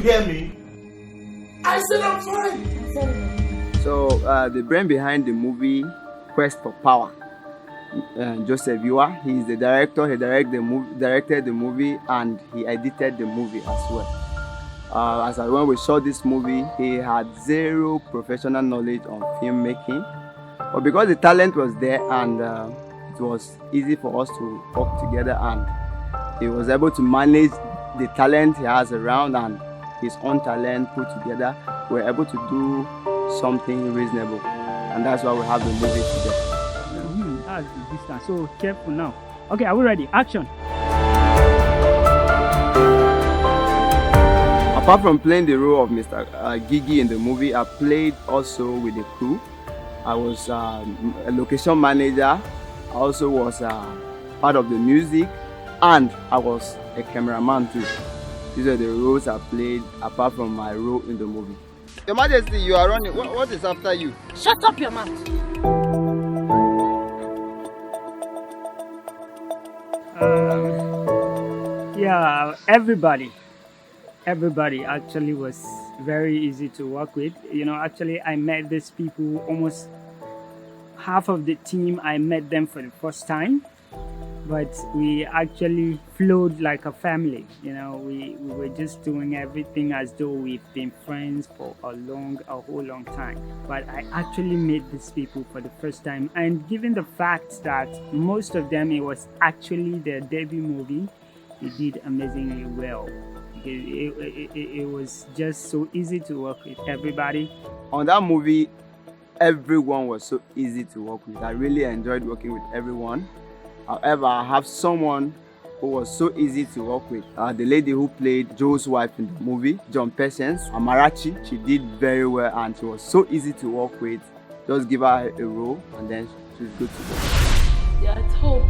hear me? I said I'm fine. So the brain behind the movie Quest for Power, Joseph Yua, he is the director. He directed the movie, and he edited the movie as well. When we saw this movie, he had zero professional knowledge on filmmaking, but because the talent was there and it was easy for us to work together, and he was able to manage the talent he has around and his own talent put together, we were able to do something reasonable, and that's why we have the movie today. That's the distance. So careful now. Okay, are we ready? Action. Apart from playing the role of Mr. Gigi in the movie, I played also with the crew. I was a location manager. I also was part of the music, and I was a cameraman too. These are the roles I played apart from my role in the movie. Your Majesty, you are running. What is after you? Shut up your mouth. Yeah, everybody actually was very easy to work with. You know, actually I met these people, almost half of the team, I met them for the first time, but we actually flowed like a family. You know, we were just doing everything as though we've been friends for a whole long time. But I actually met these people for the first time, and given the fact that most of them, it was actually their debut movie, they did amazingly well. It was just so easy to work with everybody. On that movie, everyone was so easy to work with. I really enjoyed working with everyone. However, I have someone who was so easy to work with. The lady who played Joe's wife in the movie, John Patience, Amarachi, she did very well and she was so easy to work with. Just give her a role and then she's good to go. They're at home.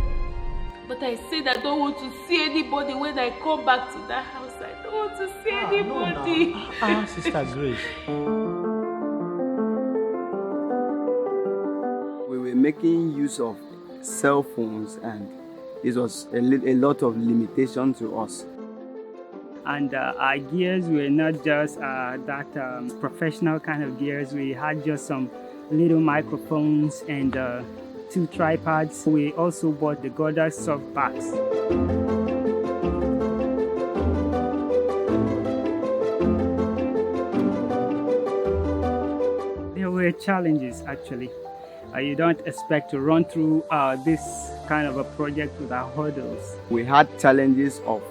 But I said I don't want to see anybody when I come back to that house. I don't want to see anybody. No. Sister Grace. We were making use of cell phones, and this was a lot of limitation to us. And our gears were not just that professional kind of gears. We had just some little microphones and 2 tripods. We also bought the Goddard soft backs. There were challenges actually. You don't expect to run through this kind of a project without hurdles. We had challenges of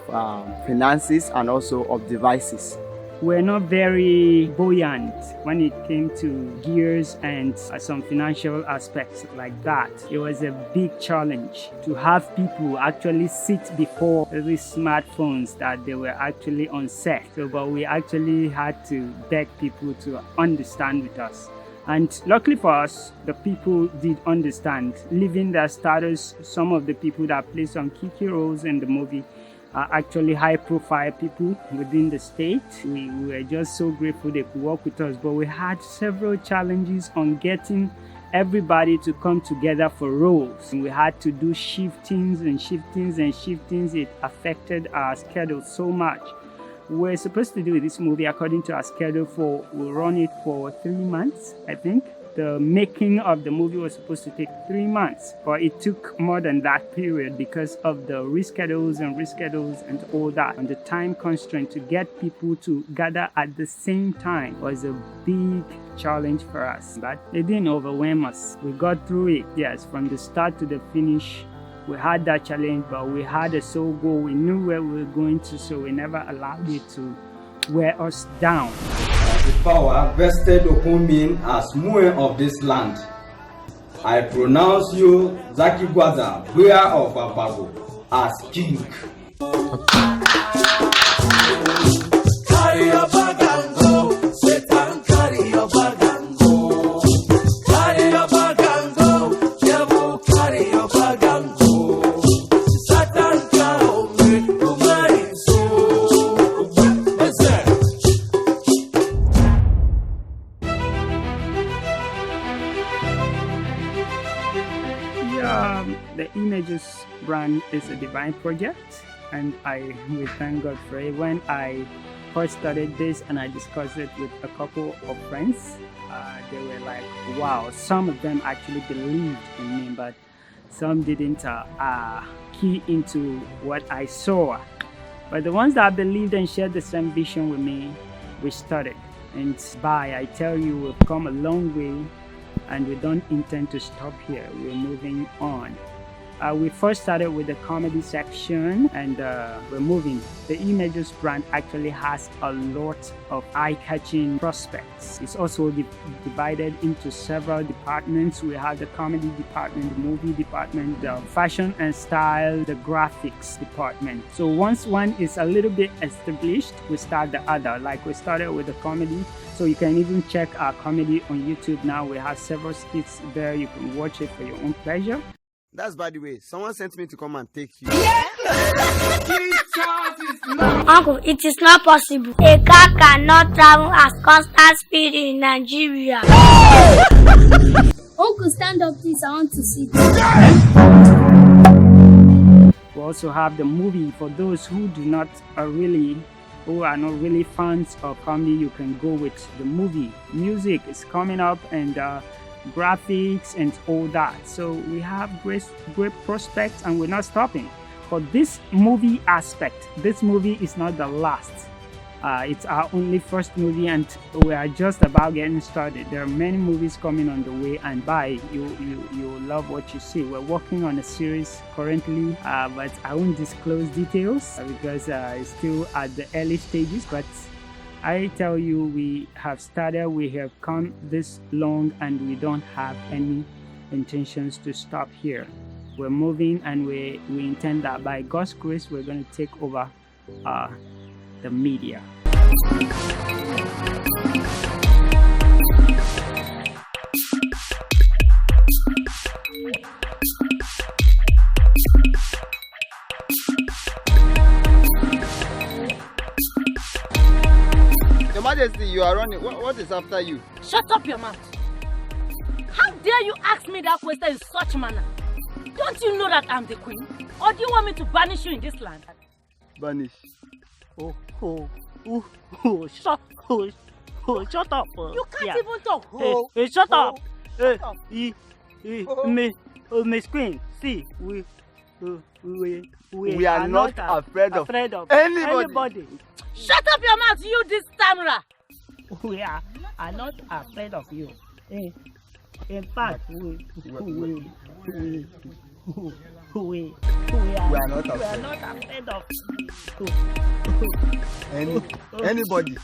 finances and also of devices. We're not very buoyant when it came to gears and some financial aspects like that. It was a big challenge to have people actually sit before these smartphones that they were actually on set. But we actually had to beg people to understand with us. And luckily for us, the people did understand. Leaving their status, some of the people that played some key roles in the movie are actually high-profile people within the state. We were just so grateful they could work with us, but we had several challenges on getting everybody to come together for roles. We had to do shiftings. It affected our schedule so much. We're supposed to do this movie according to our schedule we'll run it for 3 months, I think. The making of the movie was supposed to take 3 months, but it took more than that period because of the reschedules and all that. And the time constraint to get people to gather at the same time was a big challenge for us. But it didn't overwhelm us. We got through it, yes, from the start to the finish. We had that challenge, but we had a soul goal. We knew where we were going to, so we never allowed it to wear us down. The power vested upon me as Mue of this land. I pronounce you Zaki Gwaza, Buya of Abago, as king. Carry your bag and go, Satan, carry your bag and go. Carry your bag and go, devil, carry your bag and go. Satan, carry me, to my soul. Listen. The Images brand is a divine project, and we thank God for it. When I first started this and I discussed it with a couple of friends, they were like, wow, some of them actually believed in me, but some didn't key into what I saw. But the ones that believed and shared the same vision with me, we started. And I tell you, we've come a long way and we don't intend to stop here. We're moving on. We first started with the comedy section and we're moving. The Images brand actually has a lot of eye-catching prospects. It's also divided into several departments. We have the comedy department, the movie department, the fashion and style, the graphics department. So once one is a little bit established, we start the other. Like we started with the comedy. So you can even check our comedy on YouTube now. We have several skits there. You can watch it for your own pleasure. That's by the way. Someone sent me to come and take you. Uncle, it is not possible. A car cannot travel at constant speed in Nigeria. Uncle, stand up please. I want to see this. We also have the movie for those who are not really fans of comedy. You can go with the movie. Music is coming up and graphics and all that. So we have great prospects and we're not stopping. For this movie aspect, this movie is not the last. It's our only first movie and we are just about getting started. There are many movies coming on the way and you love what you see. We're working on a series currently, but I won't disclose details because it's still at the early stages. But I tell you, we have started, we have come this long and we don't have any intentions to stop here. We're moving and we intend that by God's grace, we're going to take over the media. Your Majesty, you are running. What is after you? Shut up your mouth. How dare you ask me that question in such manner? Don't you know that I'm the queen? Or do you want me to banish you in this land? Banish. Shut up. You can't even talk. Shut up. Miss Queen, see, we are not afraid of anybody. Shut up your mouth, you this stammerer. We are not afraid of you. In fact, we are not afraid of anybody. Anybody.